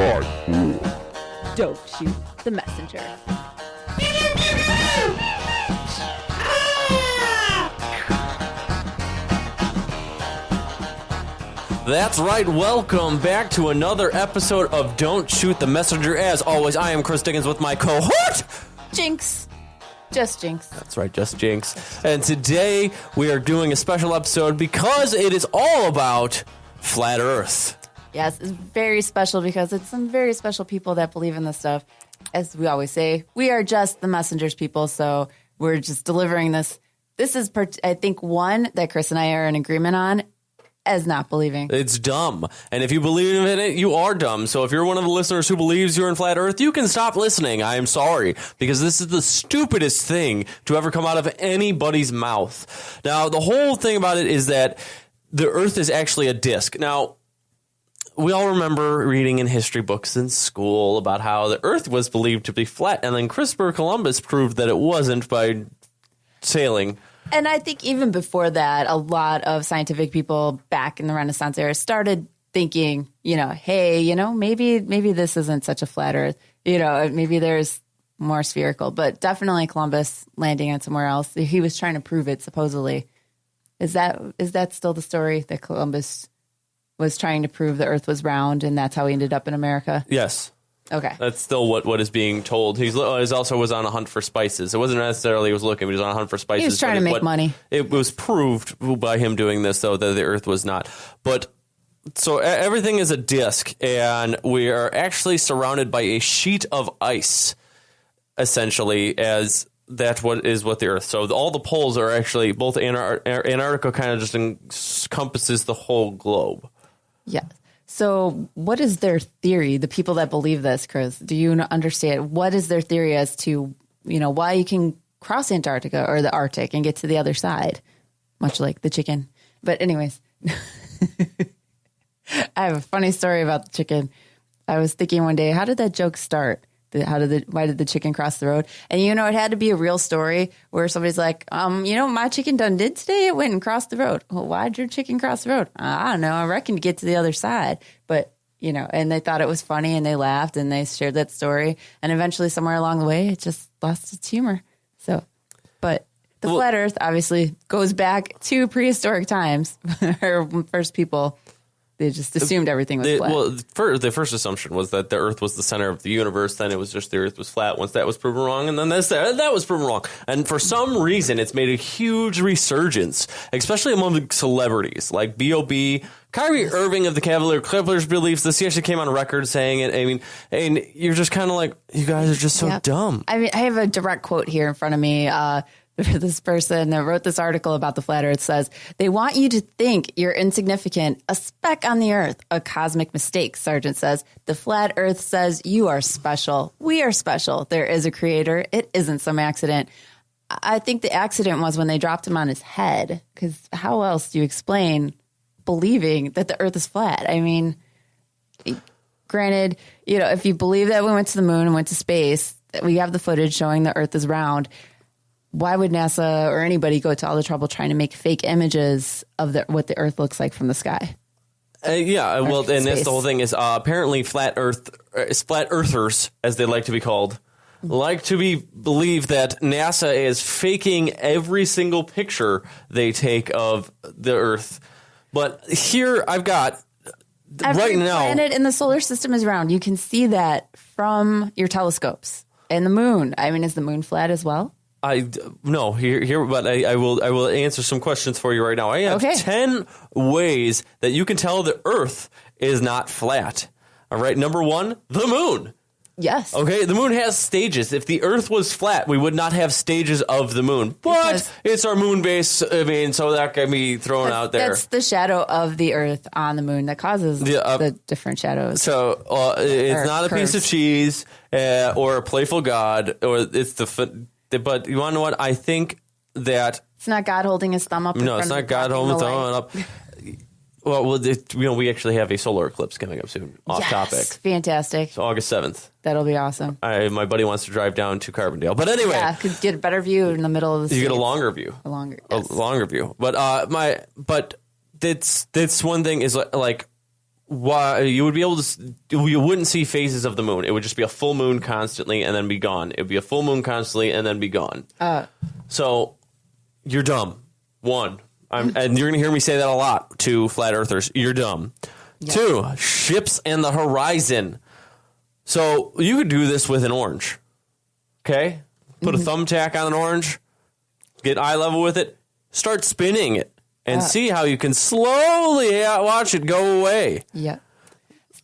not cool. Don't shoot the messenger. That's right. Welcome back to another episode of Don't Shoot the Messenger. As always, I am Chris Dickens with my cohort, Jinx. Just Jinx. That's right, just Jinx. And today we are doing a special episode because it is all about Flat Earth. Yes, it's very special because it's some very special people that believe in this stuff. As we always say, we are just the messengers people, so we're just delivering this. This is, I think, one that Chris and I are in agreement on as not believing. It's dumb. And if you believe in it, you are dumb. So if you're one of the listeners who believes you're in Flat Earth, you can stop listening. I am sorry, because this is the stupidest thing to ever come out of anybody's mouth. Now, the whole thing about it is that the Earth is actually a disk. Now, we all remember reading in history books in school about how the Earth was believed to be flat, and then Christopher Columbus proved that it wasn't by sailing. And I think even before that, a lot of scientific people back in the Renaissance era started thinking, hey, maybe this isn't such a flat Earth. Maybe there's more spherical. But definitely Columbus landing on somewhere else. He was trying to prove it, supposedly. Is that still the story, that Columbus was trying to prove the Earth was round, and that's how he ended up in America? Yes. Okay. That's still what is being told. He also was on a hunt for spices. It wasn't necessarily he was looking, but he was on a hunt for spices. He was trying to make money. It was proved by him doing this, though, that the Earth was not. But so everything is a disk, and we are actually surrounded by a sheet of ice, essentially, as that's what the Earth. So all the poles are actually, both Antarctica kind of just encompasses the whole globe. Yeah. So what is their theory, the people that believe this, Chris? Do you understand? What is their theory as to, why you can cross Antarctica or the Arctic and get to the other side, much like the chicken? But anyways, I have a funny story about the chicken. I was thinking one day, how did that joke start? Why did the chicken cross the road? And it had to be a real story where somebody's like, my chicken done did today. It went and crossed the road. Well, why'd your chicken cross the road? I don't know. I reckon to get to the other side. But, and they thought it was funny and they laughed and they shared that story. And eventually somewhere along the way, it just lost its humor. So, but the flat Earth obviously goes back to prehistoric times or first people. They just assumed everything was flat. Well, the first assumption was that the Earth was the center of the universe. Then it was just the Earth was flat. Once that was proven wrong, and then that was proven wrong. And for some reason, it's made a huge resurgence, especially among celebrities like B.O.B. Kyrie Irving of the Cavalier Clippers believes this. He actually came on record saying it. I mean, and you're just kind of like, you guys are just so dumb. I mean, I have a direct quote here in front of me. This person that wrote this article about the flat Earth says, they want you to think you're insignificant, a speck on the Earth, a cosmic mistake, Sargent says. The flat Earth says you are special. We are special. There is a creator. It isn't some accident. I think the accident was when they dropped him on his head, because how else do you explain believing that the Earth is flat? I mean, granted, if you believe that we went to the moon and went to space, we have the footage showing the Earth is round. Why would NASA or anybody go to all the trouble trying to make fake images of what the Earth looks like from the sky? And that's the whole thing is apparently flat earthers, as they like to be called, like to believe that NASA is faking every single picture they take of the Earth. But here I've got every right now. Every planet in the solar system is round. You can see that from your telescopes. And the moon. I mean, is the moon flat as well? No, but I will answer some questions for you right now. I have 10 ways that you can tell the Earth is not flat. All right, number 1, the moon. Yes. Okay, the moon has stages. If the Earth was flat, we would not have stages of the moon. But it's our moon base. I mean, so that can be thrown out there. That's the shadow of the Earth on the moon that causes the different shadows. So it's not a piece of cheese or a playful god, or it's But you want to know what? I think that it's not God holding his thumb up. No, it's not God holding his thumb up. Well, we actually have a solar eclipse coming up soon. Off topic. Fantastic. So August 7th. That'll be awesome. My buddy wants to drive down to Carbondale. But anyway. Yeah, could get a better view in the middle of the You get a longer view. A longer view. But that's one thing is like, why you would be able to, you wouldn't see phases of the moon. It would just be a full moon constantly and then be gone. It would be a full moon constantly and then be gone. So you're dumb. One, and you're going to hear me say that a lot to flat earthers. You're dumb. Yep. Two, ships and the horizon. So you could do this with an orange. Okay? Put a thumbtack on an orange, get eye level with it, start spinning it. And see how you can slowly watch it go away. Yeah.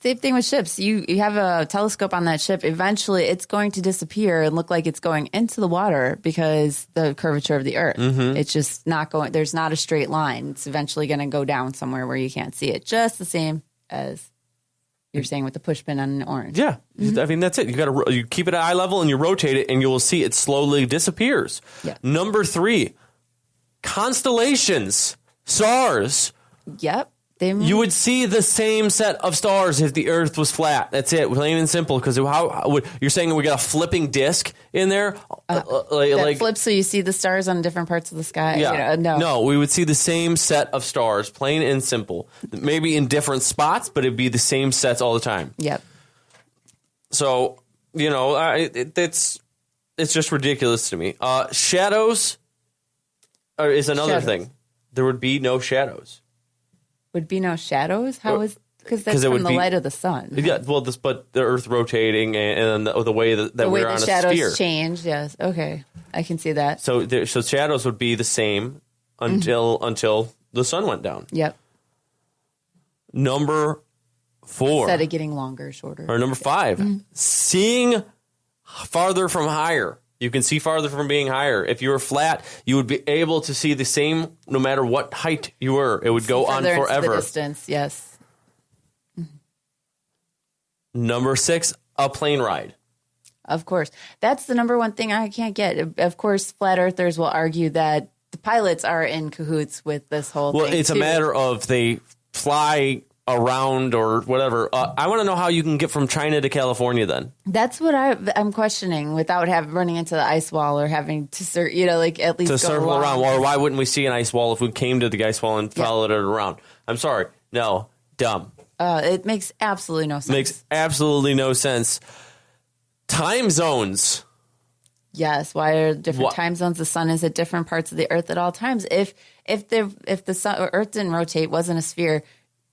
Same thing with ships. You have a telescope on that ship. Eventually, it's going to disappear and look like it's going into the water because the curvature of the Earth. It's just not going. There's not a straight line. It's eventually going to go down somewhere where you can't see it. Just the same as you're saying with the push pin on an orange. Yeah. I mean, that's it. You keep it at eye level and you rotate it and you will see it slowly disappears. Yeah. Number 3, constellations. Stars. Yep. You would see the same set of stars if the Earth was flat. That's it, plain and simple. Because you're saying we got a flipping disc in there, that flips so you see the stars on different parts of the sky. Yeah. No, we would see the same set of stars, plain and simple. Maybe in different spots, but it'd be the same sets all the time. Yep. So it's just ridiculous to me. Shadows is another thing. There would be no shadows. Would be no shadows? How is because that's from the light of the sun? Yeah, well, but the Earth rotating and the way that we're on a sphere. The way the shadows change. Yes, okay, I can see that. So shadows would be the same until the sun went down. Yep. Number 4. Instead of getting longer, shorter. Or number 5, seeing farther from higher. You can see farther from being higher. If you were flat, you would be able to see the same no matter what height you were. It would go on forever. The distance, yes. Number 6, a plane ride. Of course. That's the number one thing I can't get. Of course, flat earthers will argue that the pilots are in cahoots with this whole thing. Well, it's a matter of they fly around or whatever. I want to know how you can get from China to California then. That's what I'm questioning without running into the ice wall or having to, at least to circle around. Or why wouldn't we see an ice wall if we came to the ice wall and followed it around? I'm sorry. No. Dumb. It makes absolutely no sense. Makes absolutely no sense. Time zones. Yes. Why are different time zones? The sun is at different parts of the Earth at all times. If the sun or Earth didn't rotate, wasn't a sphere,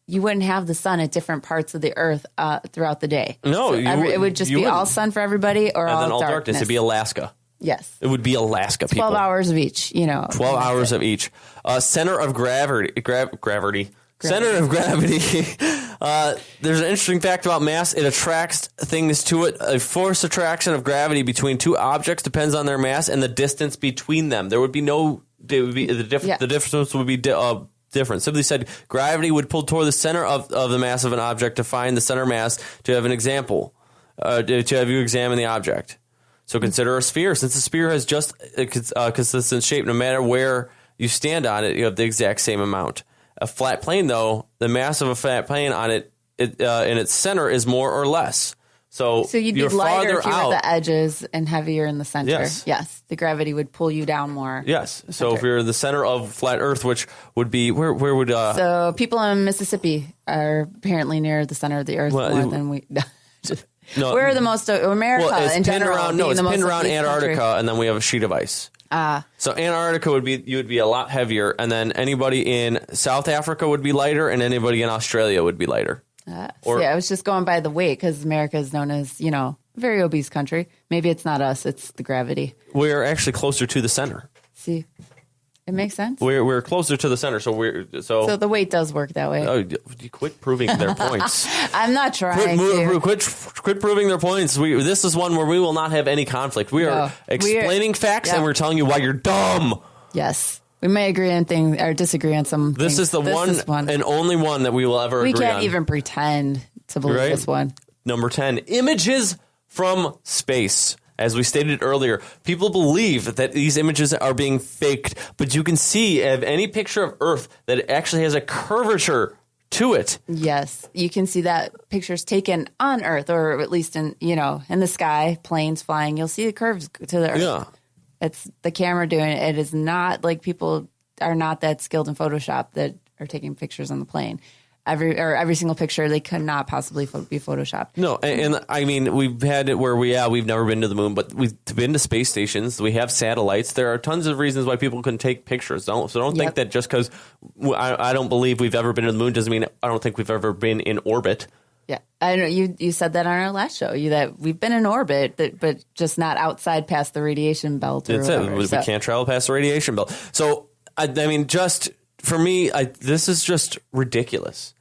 you wouldn't have the sun at different parts of the Earth throughout the day. No, so it would just be all sun for everybody or all darkness. It'd be Alaska. Yes. It would be Alaska, people. 12 hours of each, 12 hours of each. Center of gravity. Center of gravity. There's an interesting fact about mass. It attracts things to it. A force attraction of gravity between two objects depends on their mass and the distance between them. The difference would be different. Simply said, gravity would pull toward the center of the mass of an object to find the center mass to have an example, to have you examine the object. So consider a sphere. Since the sphere has just a consistent shape, no matter where you stand on it, you have the exact same amount. A flat plane, though, the mass of a flat plane on it in its center is more or less. So you'd be lighter if you were at the edges and heavier in the center. Yes. The gravity would pull you down more. Yes. So if you're in the center of flat Earth, which would be where would so people in Mississippi are apparently near the center of the Earth more than we. No, we're the most America in general. It's pinned around Antarctica, and then we have a sheet of ice. So Antarctica would be a lot heavier, and then anybody in South Africa would be lighter, and anybody in Australia would be lighter. I was just going by the weight because America is known as, a very obese country. Maybe it's not us, it's the gravity. We're actually closer to the center. See, it makes sense. We're closer to the center, so the weight does work that way. Oh, you quit proving their points. I'm not trying to. Quit proving their points. This is one where we will not have any conflict. We are explaining facts and we're telling you why you're dumb. Yes. We may agree on things or disagree on some things. This is one and only one that we will ever agree on. We can't even pretend to believe this one. Number 10, images from space. As we stated earlier, people believe that these images are being faked, but you can see of any picture of Earth that it actually has a curvature to it. Yes, you can see that pictures taken on Earth, or at least in the sky, planes flying. You'll see the curves to the Earth. Yeah. It's the camera doing it. It is not like people are not that skilled in Photoshop that are taking pictures on the plane. every single picture. They could not possibly be photoshopped. No, and I mean, we've had it where we've never been to the moon, but we've been to space stations. We have satellites. There are tons of reasons why people can take pictures. Don't think that just because I don't believe we've ever been to the moon doesn't mean I don't think we've ever been in orbit. Yeah, I know you said that on our last show. That we've been in orbit, but just not outside past the radiation belt. Or whatever, we can't travel past the radiation belt. So I mean, just for me, this is just ridiculous.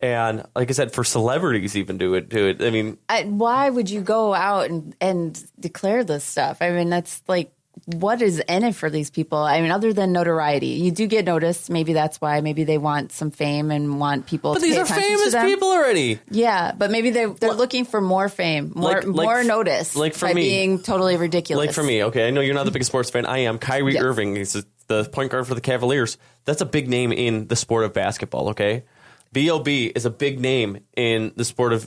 And like I said, for celebrities even do it. I mean, why would you go out and declare this stuff? I mean, that's like, what is in it for these people? I mean, other than notoriety, you do get noticed. Maybe that's why. Maybe they want some fame and want people. But to these are famous people already. Yeah, but maybe they're looking for more fame, more notice, like for by me, being totally ridiculous. Like for me, okay, I know you're not the biggest sports fan. I am. Kyrie Irving. He's the point guard for the Cavaliers. That's a big name in the sport of basketball. Okay. B.O.B. is a big name in the sport of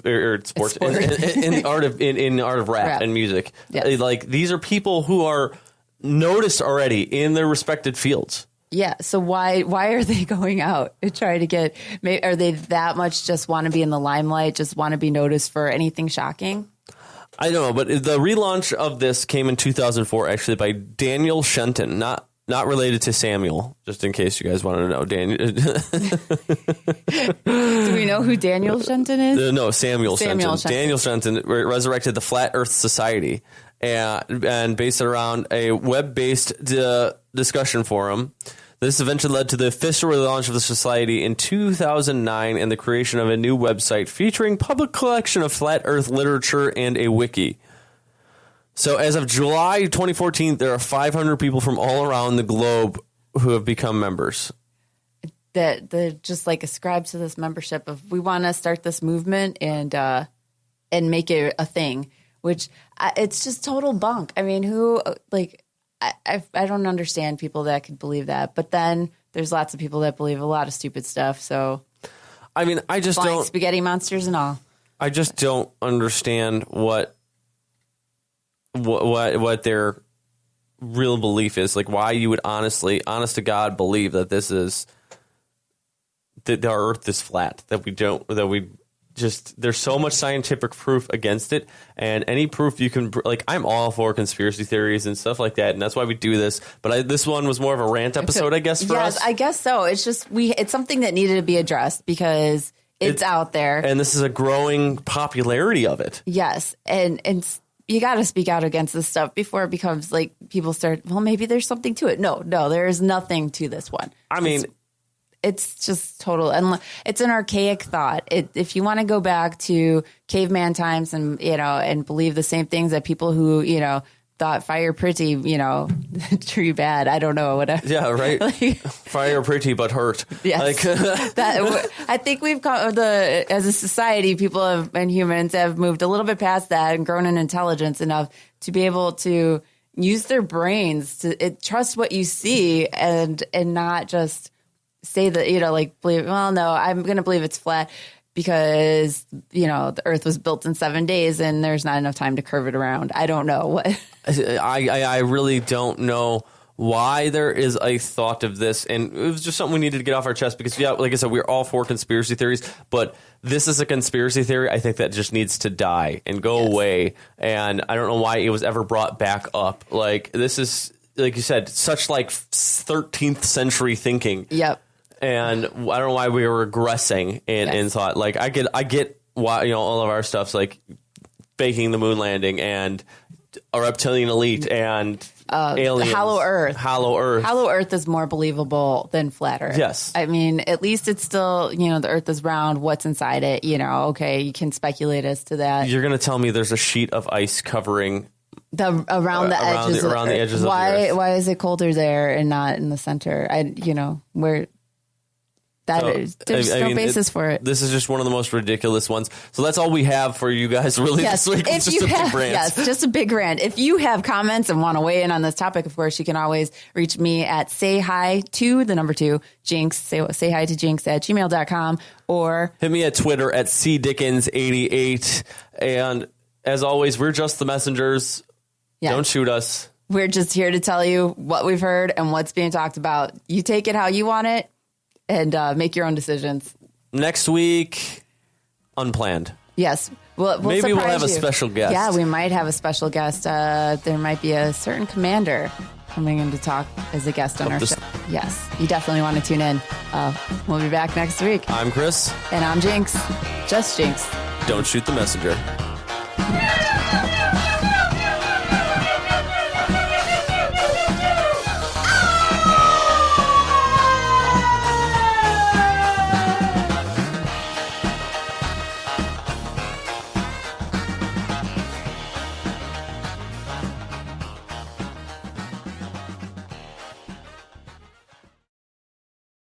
sports in the art of in the art of rap and music. Yes. Like these are people who are noticed already in their respected fields. Yeah. So why are they going out and trying to get? Are they that much just want to be in the limelight? Just want to be noticed for anything shocking? I don't know, but the relaunch of this came in 2004, actually, by Daniel Shenton, not related to Samuel, just in case you guys want to know. Daniel. Do we know who Daniel Shenton is? No, Samuel Shenton. Daniel Shenton resurrected the Flat Earth Society and based it around a web-based discussion forum. This eventually led to the official relaunch of the society in 2009 and the creation of a new website featuring public collection of flat Earth literature and a wiki. So as of July 2014, there are 500 people from all around the globe who have become members. That just like ascribe to this membership of we want to start this movement and make it a thing, which it's just total bunk. I mean, who like I don't understand people that could believe that, but then there's lots of people that believe a lot of stupid stuff. So I mean, I just don't spaghetti monsters and all. I just don't understand what their real belief is, like why you would honest to God believe that this is that our Earth is flat, there's so much scientific proof against it, and any proof you can, like, I'm all for conspiracy theories and stuff like that, and that's why we do this. But this one was more of a rant episode, I guess, for us. Yes, I guess so. It's just it's something that needed to be addressed because it's out there, and this is a growing popularity of it. Yes, and you got to speak out against this stuff before it becomes like people start, well, maybe there's something to it. No, there is nothing to this one. I mean, it's just total. And it's an archaic thought. If you want to go back to caveman times and, and believe the same things that people who, thought fire pretty, tree bad. I don't know, whatever. Yeah, right. Fire pretty but hurt. Yes. I think we've come as a society, people and humans have moved a little bit past that and grown in intelligence enough to be able to use their brains to trust what you see and not just say that, believe, well, no, I'm going to believe it's flat because, the Earth was built in 7 days and there's not enough time to curve it around. I don't know what. I really don't know why there is a thought of this. And it was just something we needed to get off our chest because, like I said, we're all for conspiracy theories, but this is a conspiracy theory. I think that just needs to die and go away. And I don't know why it was ever brought back up. Like, this is, like you said, such 13th century thinking. Yep. And I don't know why we were regressing in thought. Like, I get why, all of our stuff's like faking the moon landing and a reptilian elite and aliens. Hollow Earth. Hollow Earth is more believable than flat Earth. Yes. I mean, at least it's still, the Earth is round. What's inside it? Okay, you can speculate as to that. You're going to tell me there's a sheet of ice covering around the edges of the edges why, of the Earth. Why is it colder there and not in the center? Where... There's no basis for it. This is just one of the most ridiculous ones. So that's all we have for you guys really this week. It's just a big rant. Yes, just a big rant. If you have comments and want to weigh in on this topic, of course, you can always reach me at sayhi2Jinx, say hi to Jinx at gmail.com, or hit me at Twitter at cdickens88. And as always, we're just the messengers. Yeah. Don't shoot us. We're just here to tell you what we've heard and what's being talked about. You take it how you want it. And make your own decisions. Next week, unplanned. Yes. We'll Maybe we'll have a surprise you. special guest. Yeah, we might have a special guest. There might be a certain commander coming in to talk as a guest on our show. Yes, you definitely want to tune in. We'll be back next week. I'm Chris. And I'm Jinx. Just Jinx. Don't shoot the messenger.